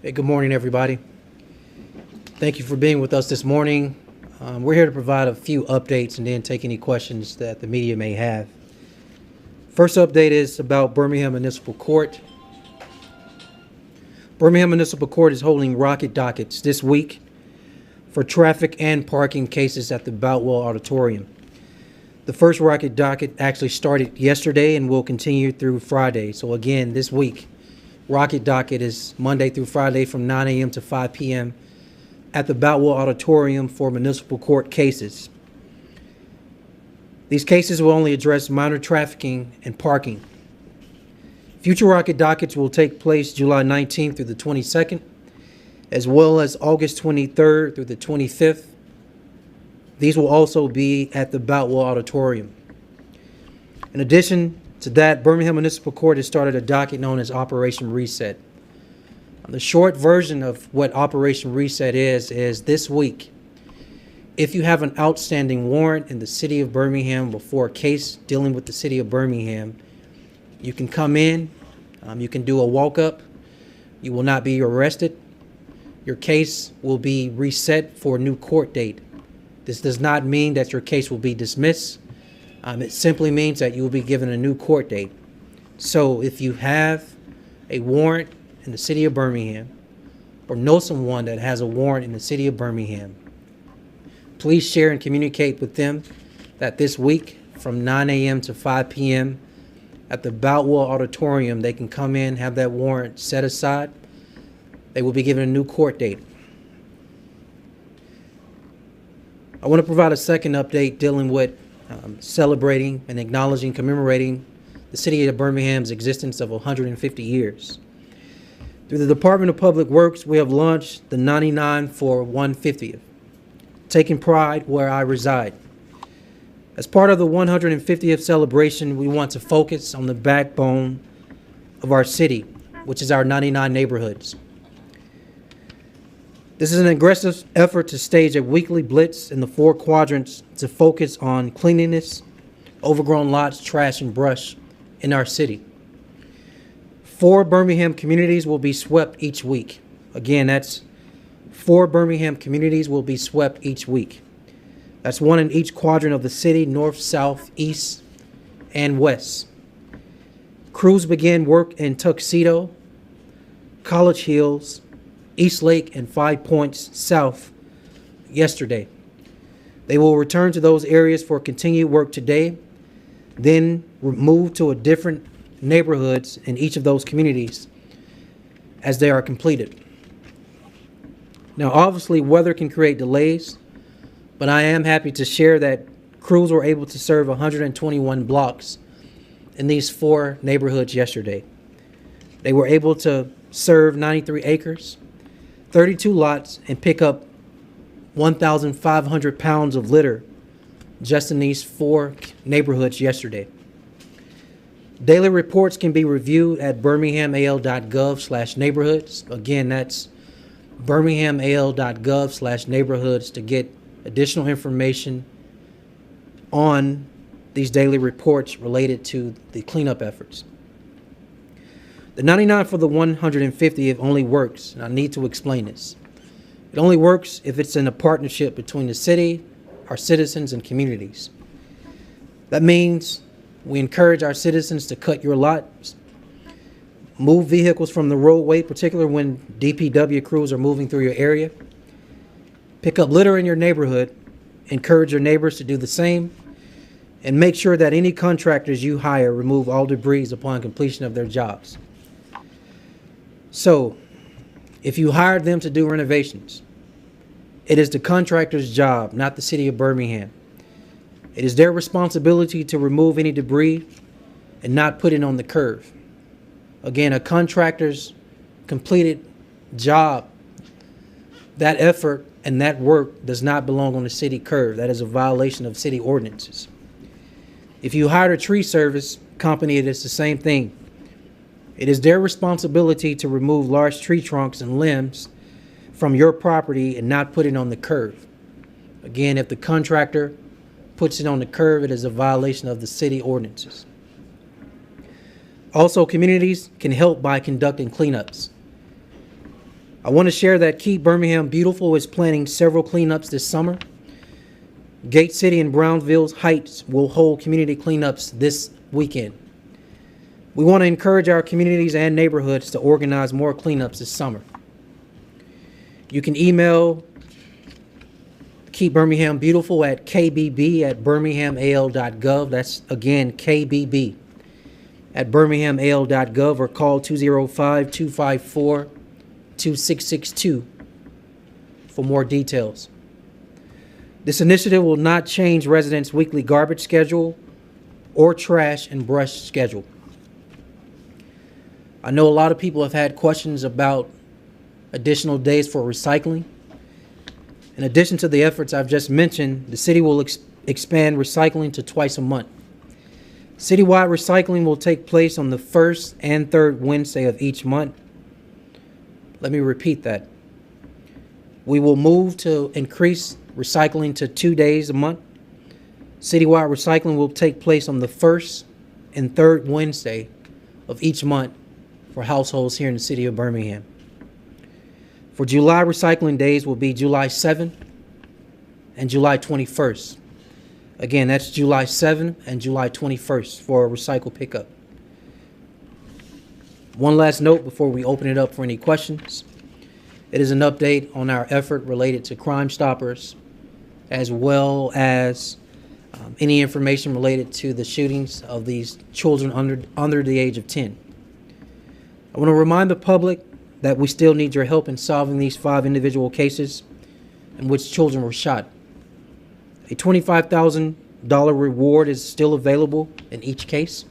Hey, good morning, everybody. Thank you for being with us this morning. We're here to provide a few updates and then take any questions that the media may have. First update is about Birmingham Municipal Court. Birmingham Municipal Court is holding rocket dockets this week for traffic and parking cases at the Boutwell Auditorium. The first rocket docket actually started yesterday and will continue through Friday. So again, this week, rocket docket is Monday through Friday from 9 a.m. to 5 p.m. at the Boutwell Auditorium for municipal court cases. These cases will only address minor trafficking and parking. Future rocket dockets will take place July 19th through the 22nd, as well as August 23rd through the 25th. These will also be at the Boutwell Auditorium. In addition to that, Birmingham Municipal Court has started a docket known as Operation Reset. The short version of what Operation Reset is this week, if you have an outstanding warrant in the city of Birmingham before a case dealing with the city of Birmingham, you can come in, you can do a walk-up, you will not be arrested, your case will be reset for a new court date. This does not mean that your case will be dismissed. It simply means that you will be given a new court date. So if you have a warrant in the city of Birmingham or know someone that has a warrant in the city of Birmingham, please share and communicate with them that this week from 9 a.m. to 5 p.m. at the Boutwell Auditorium, they can come in, have that warrant set aside. They will be given a new court date. I want to provide a second update dealing with celebrating and acknowledging, commemorating the city of Birmingham's existence of 150 years. Through the Department of Public Works, we have launched the 99 for 150th, taking pride where I reside. As part of the 150th celebration, we want to focus on the backbone of our city, which is our 99 neighborhoods. This is an aggressive effort to stage a weekly blitz in the 4 quadrants to focus on cleanliness, overgrown lots, trash, and brush in our city. 4 Birmingham communities will be swept each week. Again, that's 4 Birmingham communities will be swept each week. That's 1 in each quadrant of the city, north, south, east, and west. Crews begin work in Tuxedo, College Hills, East Lake, and 5 Points South yesterday. They will return to those areas for continued work today, then move to a different neighborhoods in each of those communities as they are completed. Now, obviously, weather can create delays, but I am happy to share that crews were able to serve 121 blocks in these 4 neighborhoods yesterday. They were able to serve 93 acres, 32 lots, and pick up 1,500 pounds of litter just in these 4 neighborhoods yesterday. Daily reports can be reviewed at birminghamal.gov/neighborhoods. Again, that's birminghamal.gov/neighborhoods to get additional information on these daily reports related to the cleanup efforts. The 99 for the 150th only works, and I need to explain this. It only works if it's in a partnership between the city, our citizens, and communities. That means we encourage our citizens to cut your lots, move vehicles from the roadway, particularly when DPW crews are moving through your area, pick up litter in your neighborhood, encourage your neighbors to do the same, and make sure that any contractors you hire remove all debris upon completion of their jobs. So, if you hired them to do renovations, it is the contractor's job, not the city of Birmingham. It is their responsibility to remove any debris and not put it on the curb. Again, a contractor's completed job, that effort and that work does not belong on the city curb. That is a violation of city ordinances. If you hired a tree service company, it is the same thing. It is their responsibility to remove large tree trunks and limbs from your property and not put it on the curb. Again, if the contractor puts it on the curb, it is a violation of the city ordinances. Also, communities can help by conducting cleanups. I want to share that Keep Birmingham Beautiful is planning several cleanups this summer. Gate City and Brownsville Heights will hold community cleanups this weekend. We want to encourage our communities and neighborhoods to organize more cleanups this summer. You can email Keep Birmingham Beautiful at kbb@birminghamal.gov. That's again kbb@birminghamal.gov, or call 205-254-2662 for more details. This initiative will not change residents' weekly garbage schedule or trash and brush schedule. I know a lot of people have had questions about additional days for recycling. In addition to the efforts I've just mentioned, the city will expand recycling to twice a month. Citywide recycling will take place on the first and third Wednesday of each month. Let me repeat that. We will move to increase recycling to 2 days a month. Citywide recycling will take place on the first and third Wednesday of each month for households here in the city of Birmingham. For July, recycling days will be July 7th and July 21st. Again, that's July 7th and July 21st for a recycle pickup. One last note before we open it up for any questions. It is an update on our effort related to Crime Stoppers, as well as any information related to the shootings of these children under the age of 10. I want to remind the public that we still need your help in solving these 5 individual cases in which children were shot. A $25,000 reward is still available in each case.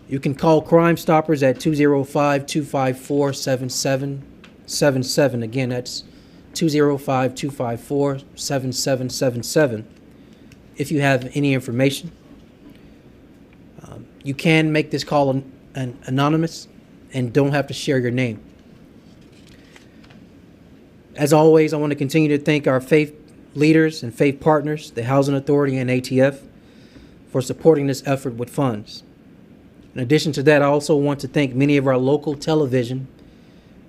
You can call Crime Stoppers at 205-254-7777. Again, that's 205-254-7777 if you have any information. You can make this call anonymous and don't have to share your name. As always, I want to continue to thank our faith leaders and faith partners, the Housing Authority and ATF, for supporting this effort with funds. In addition to that, I also want to thank many of our local television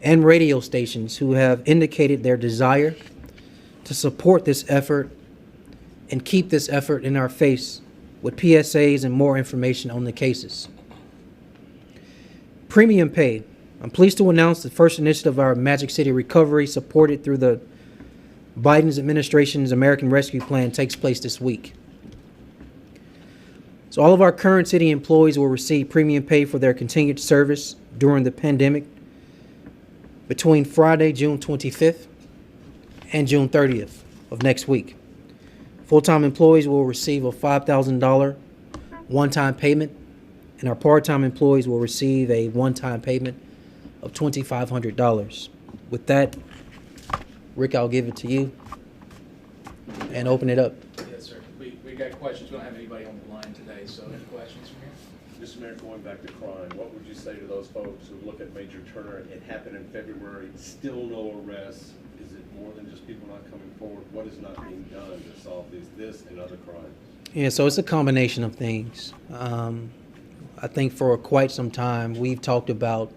and radio stations who have indicated their desire to support this effort and keep this effort in our face with PSAs and more information on the cases. Premium pay. I'm pleased to announce the first initiative of our Magic City Recovery, supported through the Biden's administration's American Rescue Plan, takes place this week. So all of our current city employees will receive premium pay for their continued service during the pandemic between Friday, June 25th and June 30th of next week. Full-time employees will receive a $5,000 one-time payment, and our part-time employees will receive a one-time payment of $2,500. With that, Rick, I'll give it to you and open it up. Yes, sir. We got questions. We don't have anybody on the line today, so any questions from here? Mr. Mayor, going back to crime, what would you say to those folks who look at Major Turner? It happened in February, still no arrests. Is it more than just people not coming forward? What is not being done to solve this and other crimes? Yeah, so it's a combination of things. I think for quite some time we've talked about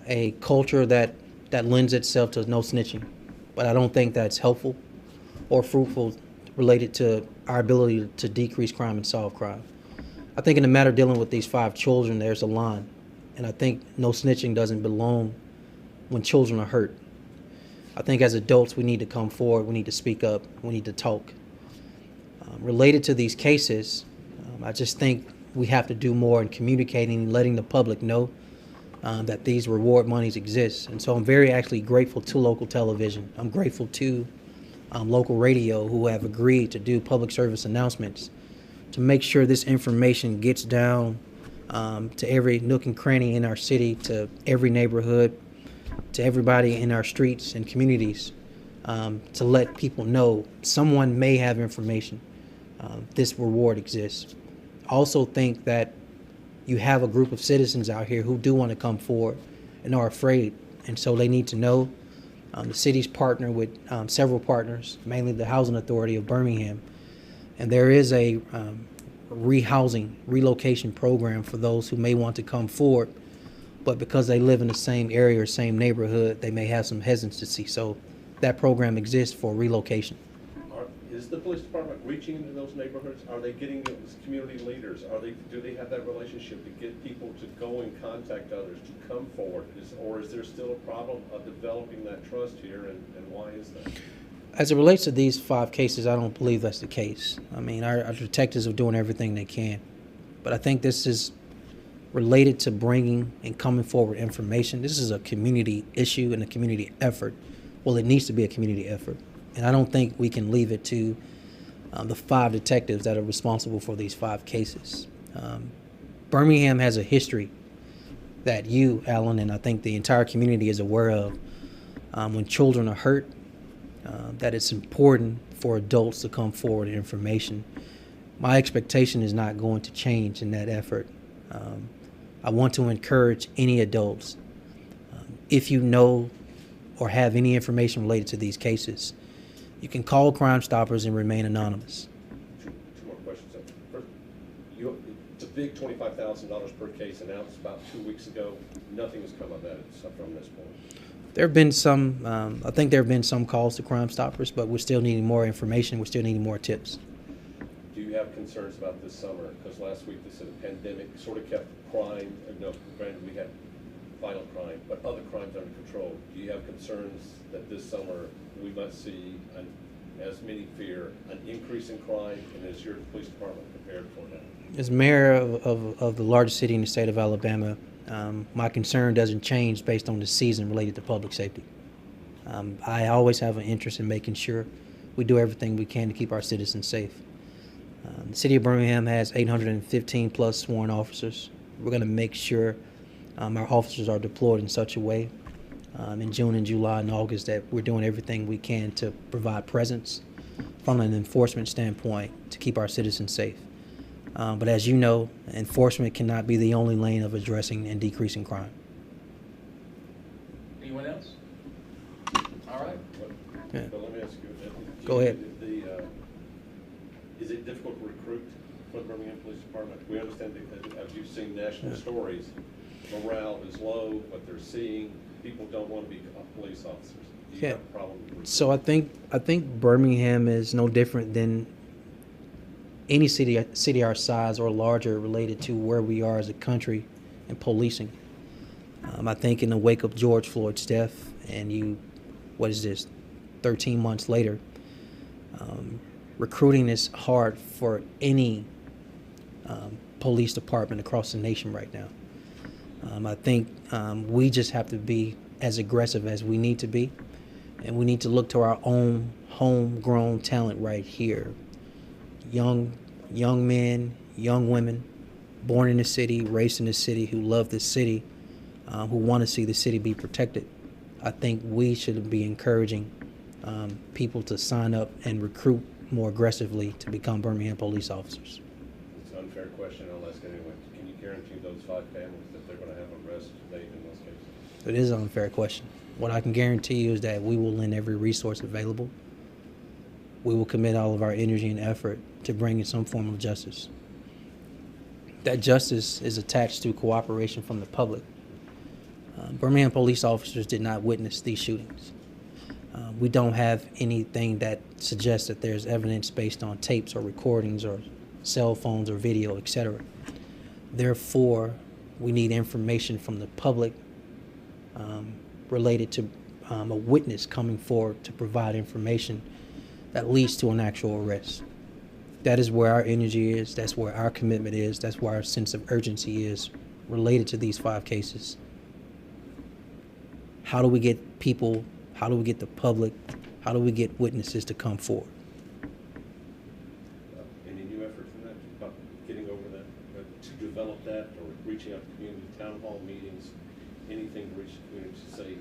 a culture that lends itself to no snitching, but I don't think that's helpful or fruitful related to our ability to decrease crime and solve crime. I think in the matter dealing with these 5 children, there's a line, and I think no snitching doesn't belong when children are hurt. I think as adults we need to come forward, we need to speak up, we need to talk. Related to these cases, I just think we have to do more in communicating and letting the public know that these reward monies exist. And so I'm very actually grateful to local television. I'm grateful to local radio who have agreed to do public service announcements to make sure this information gets down to every nook and cranny in our city, to every neighborhood, to everybody in our streets and communities, to let people know someone may have information. This reward exists. I also think that you have a group of citizens out here who do want to come forward and are afraid, and so they need to know. The city's partner with several partners, mainly the Housing Authority of Birmingham, and there is a relocation program for those who may want to come forward but because they live in the same area or same neighborhood, they may have some hesitancy. So that program exists for relocation. Is the police department reaching into those neighborhoods? Are they getting those community leaders? Do they have that relationship to get people to go and contact others, to come forward? Or is there still a problem of developing that trust here, and why is that? As it relates to these 5 cases, I don't believe that's the case. I mean, our detectives are doing everything they can. But I think this is related to bringing and coming forward information. This is a community issue and a community effort. Well, it needs to be a community effort. And I don't think we can leave it to the 5 detectives that are responsible for these 5 cases. Birmingham has a history that you, Alan, and I think the entire community is aware of. When children are hurt, that it's important for adults to come forward with information. My expectation is not going to change in that effort. I want to encourage any adults, if you know or have any information related to these cases, you can call Crime Stoppers and remain anonymous. Two more questions. First, the big $25,000 per case announced about 2 weeks ago, nothing has come of that from this point. There have been some, I think there have been some calls to Crime Stoppers, but we're still needing more information. We're still needing more tips. Do you have concerns about this summer? Because last week they said the pandemic sort of kept crime, no, granted we had violent crime, but other crimes under control. Do you have concerns that this summer we might see, as many fear, an increase in crime, and is your police department prepared for that? As mayor of the largest city in the state of Alabama, my concern doesn't change based on the season related to public safety. I always have an interest in making sure we do everything we can to keep our citizens safe. The city of Birmingham has 815 plus sworn officers. We're going to make sure our officers are deployed in such a way in June and July and August that we're doing everything we can to provide presence from an enforcement standpoint to keep our citizens safe. But as you know, enforcement cannot be the only lane of addressing and decreasing crime. Anyone else? All right. Yeah. But let me ask you, Go ahead. Is it difficult to recruit for the Birmingham Police Department? We understand that, as you've seen national stories, morale is low, what they're seeing, people don't want to be police officers. Do you have a problem with recruiting? So I think Birmingham is no different than any city our size or larger related to where we are as a country in policing. I think in the wake of George Floyd's death, and 13 months later, recruiting is hard for any police department across the nation right now. I think we just have to be as aggressive as we need to be, and we need to look to our own homegrown talent right here. Young men, young women, born in the city, raised in the city, who love this city, who want to see the city be protected. I think we should be encouraging people to sign up and recruit more aggressively to become Birmingham police officers. It's an unfair question, I'll ask it anyway. Can you guarantee those 5 families that they're going to have arrests made in those cases? It is an unfair question. What I can guarantee you is that we will lend every resource available. We will commit all of our energy and effort to bringing some form of justice. That justice is attached to cooperation from the public. Birmingham police officers did not witness these shootings. We don't have anything that suggests that there's evidence based on tapes or recordings or cell phones or video, etc. Therefore, we need information from the public related to a witness coming forward to provide information that leads to an actual arrest. That is where our energy is, that's where our commitment is, that's where our sense of urgency is related to these 5 cases. How do we get people, how do we get the public, how do we get witnesses to come forward? Any new efforts in that, about getting over that, to develop that, or reaching out to community, town hall meetings, anything to reach the community to say,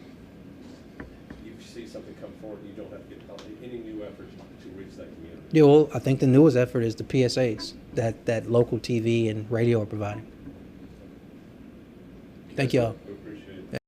you see something come forward, you don't have to get help. Any new efforts to reach that community? Yeah, well, I think the newest effort is the PSAs that local TV and radio are providing. Thank y'all.